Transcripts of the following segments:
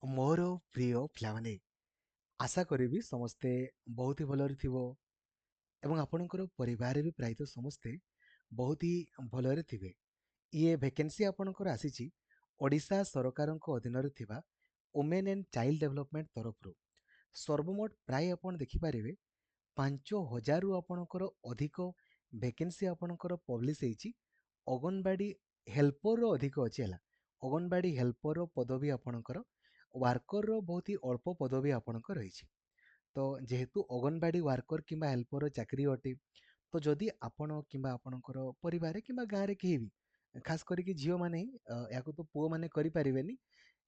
ମୋର ପ୍ରିୟ ପିଲାମାନେ, ଆଶା କରିବି ସମସ୍ତେ ବହୁତ ହି ଭଲରେ ଥିବ ଏବଂ ଆପଣଙ୍କର ପରିବାରରେ ବି ପ୍ରାୟତଃ ସମସ୍ତେ ବହୁତ ହି ଭଲରେ ଥିବେ। ଇଏ ଭେକେନ୍ସି ଆପଣଙ୍କର ଆସିଛି ଓଡ଼ିଶା ସରକାରଙ୍କ ଅଧୀନରେ ଥିବା ଓମେନ୍ ଆଣ୍ଡ ଚାଇଲ୍ଡ ଡେଭଲପମେଣ୍ଟ ତରଫରୁ। ସର୍ବମୋଟ ପ୍ରାୟ ଆପଣ ଦେଖିପାରିବେ 5,000ରୁ ଆପଣଙ୍କର ଅଧିକ ଭେକେନ୍ସି ଆପଣଙ୍କର ପବ୍ଲିଶ ହେଇଛି। ଅଙ୍ଗନବାଡ଼ି ହେଲ୍ପରର ଅଧିକ ଅଛି ହେଲା। ଅଙ୍ଗନବାଡ଼ି ହେଲ୍ପରର ପଦବୀ ଆପଣଙ୍କର, ୱାର୍କରର ବହୁତ ହି ଅଳ୍ପ ପଦବୀ ଆପଣଙ୍କର ରହିଛି। ତ ଯେହେତୁ ଅଙ୍ଗନବାଡ଼ି ୱାର୍କର କିମ୍ବା ହେଲ୍ପରର ଚାକିରି ଅଟେ, ତ ଯଦି ଆପଣ କିମ୍ବା ଆପଣଙ୍କର ପରିବାରରେ କିମ୍ବା ଗାଁରେ କେହି ବି, ଖାସ କରିକି ଝିଅମାନେ ହିଁ, ଏହାକୁ ତ ପୁଅମାନେ କରିପାରିବେନି।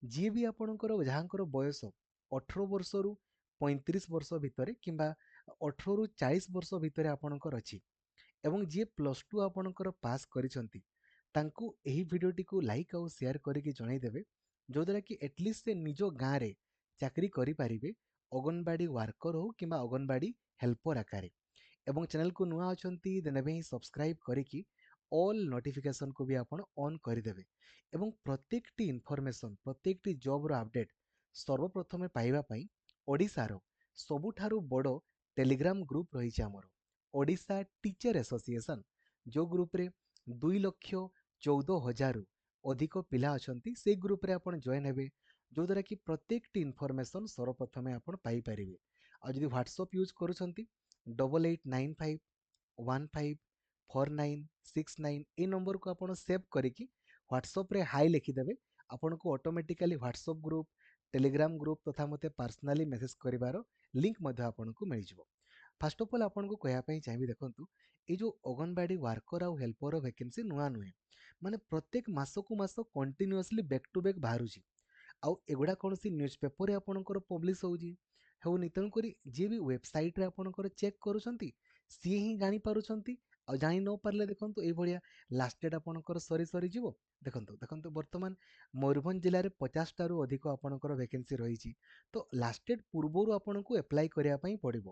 ଯିଏ ବି ଆପଣଙ୍କର ଯାହାଙ୍କର ବୟସ 18 ବର୍ଷରୁ 35 ବର୍ଷ ଭିତରେ କିମ୍ବା 18ରୁ 40 ବର୍ଷ ଭିତରେ ଆପଣଙ୍କର ଅଛି ଏବଂ ଯିଏ +2 ଆପଣଙ୍କର ପାସ୍ କରିଛନ୍ତି, ତାଙ୍କୁ ଏହି ଭିଡ଼ିଓଟିକୁ ଲାଇକ୍ ଆଉ ସେୟାର କରିକି ଜଣାଇଦେବେ, ଯଦ୍ୱାରା କି ଏଟଲିଷ୍ଟ ସେ ନିଜ ଗାଁରେ ଚାକିରି କରିପାରିବେ ଅଙ୍ଗନବାଡ଼ି ୱାର୍କର ହଉ କିମ୍ବା ଅଙ୍ଗନବାଡ଼ି ହେଲ୍ପର ଆକାରରେ। ଏବଂ ଚ୍ୟାନେଲକୁ ନୂଆ ଅଛନ୍ତି ଦେନ୍ ଏବେ ହିଁ ସବସ୍କ୍ରାଇବ୍ କରିକି ଅଲ୍ ନୋଟିଫିକେସନକୁ ବି ଆପଣ ଅନ୍ କରିଦେବେ ଏବଂ ପ୍ରତ୍ୟେକଟି ଇନଫର୍ମେସନ୍, ପ୍ରତ୍ୟେକଟି ଜବ୍ର ଆପଡେଟ୍ ସର୍ବପ୍ରଥମେ ପାଇବା ପାଇଁ ଓଡ଼ିଶାର ସବୁଠାରୁ ବଡ଼ ଟେଲିଗ୍ରାମ ଗ୍ରୁପ୍ ରହିଛି ଆମର, ଓଡ଼ିଶା ଟିଚର ଆସୋସିଏସନ୍, ଯେଉଁ ଗ୍ରୁପରେ 2,14,000ରୁ ଅଧିକ ପିଲା ଅଛନ୍ତି। ସେଇ ଗ୍ରୁପରେ ଆପଣ ଜଏନ୍ ହେବେ, ଯେଉଁଦ୍ୱାରା କି ପ୍ରତ୍ୟେକଟି ଇନଫର୍ମେସନ୍ ସର୍ବପ୍ରଥମେ ଆପଣ ପାଇପାରିବେ। ଆଉ ଯଦି ହ୍ୱାଟ୍ସଅପ୍ ୟୁଜ୍ କରୁଛନ୍ତି, 8895154969 এই ନମ୍ବରକୁ ଆପଣ ସେଭ୍ କରିକି ହ୍ୱାଟ୍ସଅପ୍ରେ ହାଇ ଲେଖିଦେବେ। ଆପଣଙ୍କୁ automatically WhatsApp group, Telegram group ତଥା ମୋତେ ପର୍ସନାଲି ମେସେଜ୍ କରିବାର ଲିଙ୍କ୍ ମଧ୍ୟ ଆପଣଙ୍କୁ ମିଳିଯିବ। ଫାଷ୍ଟ ଅଫ୍ ଅଲ୍ ଆପଣଙ୍କୁ କହିବା ପାଇଁ ଚାହିଁବି, ଦେଖନ୍ତୁ, ଏଇ ଯେଉଁ ଅଙ୍ଗନବାଡ଼ି ୱାର୍କର ଆଉ ହେଲ୍ପର ଭେକେନ୍ସି ନୂଆ ନୁହେଁ, ମାନେ ପ୍ରତ୍ୟେକ ମାସକୁ ମାସ କଣ୍ଟିନ୍ୟୁଅସଲି ବ୍ୟାକ୍ ଟୁ ବ୍ୟାକ୍ ବାହାରୁଛି। ଆଉ ଏଗୁଡ଼ା କୌଣସି ନ୍ୟୁଜ୍ ପେପରରେ ଆପଣଙ୍କର ପବ୍ଲିଶ ହେଉଛି ହେଉନି, ତେଣୁକରି ଯିଏ ବି ୱେବସାଇଟ୍ରେ ଆପଣଙ୍କର ଚେକ୍ କରୁଛନ୍ତି ସିଏ ହିଁ ଜାଣିପାରୁଛନ୍ତି। ଆଉ ଜାଣି ନ ପାରିଲେ ଦେଖନ୍ତୁ ଏଇଭଳିଆ ଲାଷ୍ଟ ଡେଟ୍ ଆପଣଙ୍କର ସରି ସରିଯିବ। ଦେଖନ୍ତୁ ଦେଖନ୍ତୁ ବର୍ତ୍ତମାନ ମୟୂରଭଞ୍ଜ ଜିଲ୍ଲାରେ 50ଟାରୁ ଅଧିକ ଆପଣଙ୍କର ଭେକେନ୍ସି ରହିଛି। ତ ଲାଷ୍ଟ ଡେଟ୍ ପୂର୍ବରୁ ଆପଣଙ୍କୁ ଆପ୍ଲାଏ କରିବା ପାଇଁ ପଡ଼ିବ।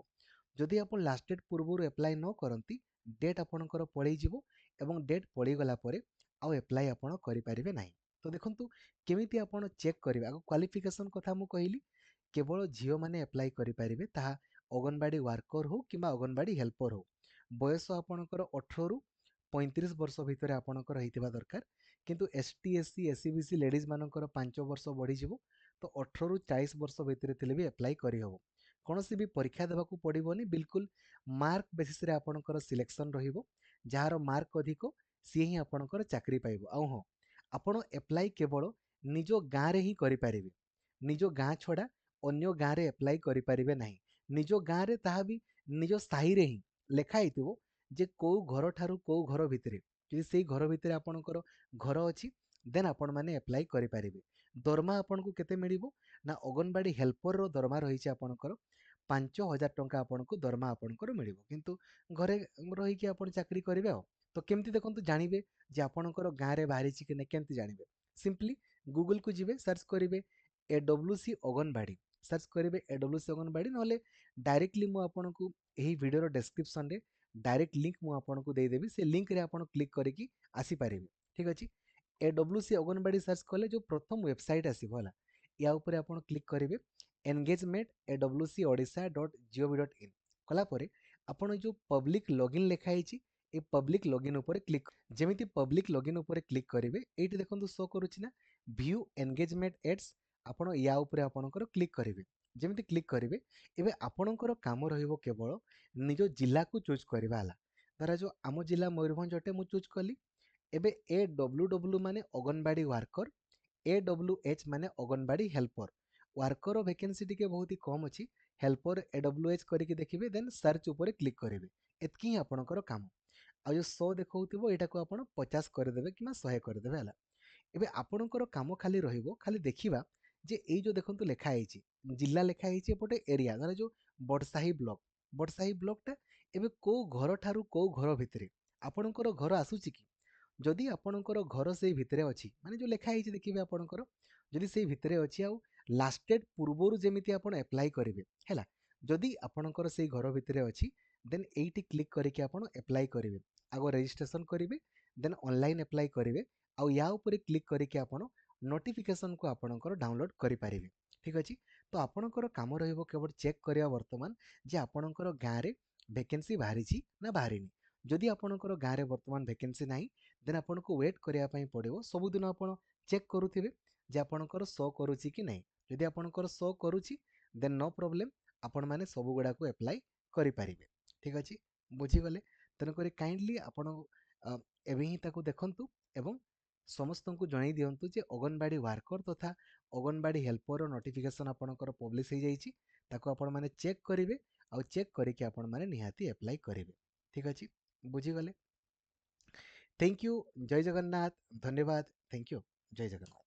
ଯଦି ଆପଣ ଲାଷ୍ଟ ଡେଟ୍ ପୂର୍ବରୁ ଆପ୍ଲାଏ ନ କରନ୍ତି, ଡେଟ୍ ଆପଣଙ୍କର ପଳେଇଯିବ ଏବଂ ଡେଟ୍ ପଳେଇଗଲା ପରେ ଆଉ ଆପ୍ଲାଏ ଆପଣ କରିପାରିବେ ନାହିଁ। ତ ଦେଖନ୍ତୁ କେମିତି ଆପଣ ଚେକ୍ କରିବେ। ଆଗ କ୍ୱାଲିଫିକେସନ୍ କଥା ମୁଁ କହିଲି, କେବଳ ଝିଅମାନେ ଆପ୍ଲାଏ କରିପାରିବେ, ତାହା ଅଙ୍ଗନବାଡ଼ି ୱାର୍କର ହଉ କିମ୍ବା ଅଙ୍ଗନବାଡ଼ି ହେଲ୍ପର ହଉ। ବୟସ ଆପଣଙ୍କର 18ରୁ 35 ବର୍ଷ ଭିତରେ ଆପଣଙ୍କର ହେଇଥିବା ଦରକାର। କିନ୍ତୁ ST SC SC BC ladies ମାନଙ୍କର 5 ବର୍ଷ ବଢ଼ିଯିବ, ତ 18ରୁ 40 ବର୍ଷ ଭିତରେ ଥିଲେ ବି ଆପ୍ଲାଏ କରିହେବ। କୌଣସି ବି ପରୀକ୍ଷା ଦେବାକୁ ପଡ଼ିବନି, ବିଲକୁଲ ମାର୍କ ବେସିସ୍ରେ ଆପଣଙ୍କର ସିଲେକ୍ସନ୍ ରହିବ। ଯାହାର ମାର୍କ ଅଧିକ ସିଏ ହିଁ ଆପଣଙ୍କର ଚାକିରି ପାଇବ। ଆଉ ହଁ, ଆପଣ ଆପ୍ଲାଏ କେବଳ ନିଜ ଗାଁରେ ହିଁ କରିପାରିବେ। ନିଜ ଗାଁ ଛଡ଼ା ଅନ୍ୟ ଗାଁରେ ଆପ୍ଲାଏ କରିପାରିବେ ନାହିଁ। ନିଜ ଗାଁରେ, ତାହା ବି ନିଜ ସାହିରେ ହିଁ ଲେଖା ହେଇଥିବ ଯେ କେଉଁ ଘର ଠାରୁ କେଉଁ ଘର ଭିତରେ, ଯଦି ସେଇ ଘର ଭିତରେ ଆପଣଙ୍କର ଘର ଅଛି ଦେନ୍ ଆପଣମାନେ ଆପ୍ଲାଏ କରିପାରିବେ। ଦରମା ଆପଣଙ୍କୁ କେତେ ମିଳିବ ନା, ଅଙ୍ଗନବାଡ଼ି ହେଲ୍ପରର ଦରମା ରହିଛି ଆପଣଙ୍କର 5,000 ଟଙ୍କା ଆପଣଙ୍କୁ ଦରମା ଆପଣଙ୍କର ମିଳିବ। କିନ୍ତୁ ଘରେ ରହିକି ଆପଣ ଚାକିରି କରିବେ। ଆଉ ତ କେମିତି ଦେଖନ୍ତୁ ଜାଣିବେ ଯେ ଆପଣଙ୍କର ଗାଁରେ ବାହାରିଛି କି ନାହିଁ, କେମିତି ଜାଣିବେ? ସିମ୍ପଲି ଗୁଗଲକୁ ଯିବେ, ସର୍ଚ୍ଚ କରିବେ AWC ଅଙ୍ଗନବାଡ଼ି, ସର୍ଚ୍ଚ କରିବେ AWC ଅଙ୍ଗନବାଡ଼ି, ନହେଲେ ଡାଇରେକ୍ଟଲି ମୁଁ ଆପଣଙ୍କୁ ଏହି ଭିଡ଼ିଓର ଡେସ୍କ୍ରିପସନରେ ଡାଇରେକ୍ଟ ଲିଙ୍କ୍ ମୁଁ ଆପଣଙ୍କୁ ଦେଇଦେବି। ସେ ଲିଙ୍କ୍ରେ ଆପଣ କ୍ଲିକ୍ କରିକି ଆସିପାରିବେ। ଠିକ୍ ଅଛି। AWC ଅଙ୍ଗନବାଡ଼ି ସର୍ଚ୍ଚ କଲେ ଯେଉଁ ପ୍ରଥମ ୱେବସାଇଟ୍ ଆସିବ ହେଲା, ୟା ଉପରେ ଆପଣ କ୍ଲିକ୍ କରିବେ engagement awcodisha.gov.in। କଲା ପରେ ଆପଣ ଯେଉଁ ପବ୍ଲିକ୍ ଲଗିନ୍ ଲେଖା ହେଇଛି, ଏ ପବ୍ଲିକ୍ ଲଗିନ୍ ଉପରେ କ୍ଲିକ୍, ଯେମିତି ପବ୍ଲିକ୍ ଲଗିନ୍ ଉପରେ କ୍ଲିକ୍ କରିବେ, ଏଇଠି ଦେଖନ୍ତୁ ଶୋ କରୁଛି ନା ଭ୍ୟୁ ଏନଗେଜମେଣ୍ଟ ଏଡ୍ସ, ଆପଣ ୟା ଉପରେ ଆପଣଙ୍କର କ୍ଲିକ୍ କରିବେ। ଯେମିତି କ୍ଲିକ୍ କରିବେ, ଏବେ ଆପଣଙ୍କର କାମ ରହିବ କେବଳ ନିଜ ଜିଲ୍ଲାକୁ ଚୁଜ୍ କରିବା ହେଲା। ଧରାଯାଉ ଆମ ଜିଲ୍ଲା ମୟୂରଭଞ୍ଜ ଅଟେ, ମୁଁ ଚୁଜ୍ କଲି। ଏବେ AWW ମାନେ ଅଙ୍ଗନବାଡ଼ି ୱାର୍କର, AWH ମାନେ ଅଙ୍ଗନବାଡ଼ି ହେଲ୍ପର। ୱାର୍କର ଭେକେନ୍ସି ଟିକେ ବହୁତ ହି କମ୍ ଅଛି, ହେଲ୍ପର AWH କରିକି ଦେଖିବେ, ଦେନ୍ ସର୍ଚ୍ଚ ଉପରେ କ୍ଲିକ୍ କରିବେ। ଏତିକି ହିଁ ଆପଣଙ୍କର କାମ। ଆଉ ଯେଉଁ 100 ଦେଖାଉଥିବ ଏଇଟାକୁ ଆପଣ 50 କରିଦେବେ କିମ୍ବା 100 କରିଦେବେ ହେଲା। ଏବେ ଆପଣଙ୍କର କାମ ଖାଲି ରହିବ, ଖାଲି ଦେଖିବା ଯେ ଏଇ ଯେଉଁ ଦେଖନ୍ତୁ ଲେଖା ହେଇଛି ଜିଲ୍ଲା, ଲେଖା ହେଇଛି ଏପଟେ ଏରିଆ, ଧର ଯେଉଁ ବଡ଼ସାହି ବ୍ଲକ, ବଡ଼ସାହି ବ୍ଲକଟା ଏବେ କେଉଁ ଘର ଠାରୁ କେଉଁ ଘର ଭିତରେ ଆପଣଙ୍କର ଘର ଆସୁଛି କି? ଯଦି ଆପଣଙ୍କର ଘର ସେଇ ଭିତରେ ଅଛି, ମାନେ ଯେଉଁ ଲେଖା ହେଇଛି ଦେଖିବେ ଆପଣଙ୍କର ଯଦି ସେଇ ଭିତରେ ଅଛି, ଆଉ ଲାଷ୍ଟ ଡେଟ୍ ପୂର୍ବରୁ ଯେମିତି ଆପଣ ଆପ୍ଲାଏ କରିବେ ହେଲା। ଯଦି ଆପଣଙ୍କର ସେଇ ଘର ଭିତରେ ଅଛି, ଦେନ୍ ଏଇଠି କ୍ଲିକ୍ କରିକି ଆପଣ ଆପ୍ଲାଏ କରିବେ। ଆଗ ରେଜିଷ୍ଟ୍ରେସନ କରିବେ, ଦେନ୍ ଅନଲାଇନ୍ ଆପ୍ଲାଏ କରିବେ। ଆଉ ୟା ଉପରେ କ୍ଲିକ୍ କରିକି ଆପଣ ନୋଟିଫିକେସନକୁ ଆପଣଙ୍କର ଡାଉନଲୋଡ୍ କରିପାରିବେ। ठीक अछि। तो आपणकर काम रहिबो केवल चेक करिया वर्तमान जे आपणकर गाँ रे वैकेंसी बाहरिछि ना बाहरिनी। जदि आपणकर गाँ रे वर्तमान वैकेंसी नाही देन आपनको वेट करिया पई पड़िबो। सब दिन आपण चेक करूथिबे जे आपणकर शो करूछि कि नाही। जदि आपणकर शो करूछि देन नो प्रॉब्लम, आपण माने सब गुडा को अप्लाई करि परिबे। ठीक अछि, बुझी गले। तेन करी काइंडली आपण एबे ही ताको देखंतु एवं ସମସ୍ତଙ୍କୁ ଜଣାଇ ଦିଅନ୍ତୁ ଯେ ଅଙ୍ଗନବାଡ଼ି ୱାର୍କର ତଥା ଅଙ୍ଗନବାଡ଼ି ହେଲ୍ପରର ନୋଟିଫିକେସନ୍ ଆପଣଙ୍କର ପବ୍ଲିଶ ହେଇଯାଇଛି। ତାକୁ ଆପଣମାନେ ଚେକ୍ କରିବେ ଆଉ ଚେକ୍ କରିକି ଆପଣମାନେ ନିହାତି ଆପ୍ଲାଏ କରିବେ। ଠିକ୍ ଅଛି, ବୁଝିଗଲେ। Thank you. ଜୟ ଜଗନ୍ନାଥ। ଧନ୍ୟବାଦ। Thank you. ଜୟ ଜଗନ୍ନାଥ।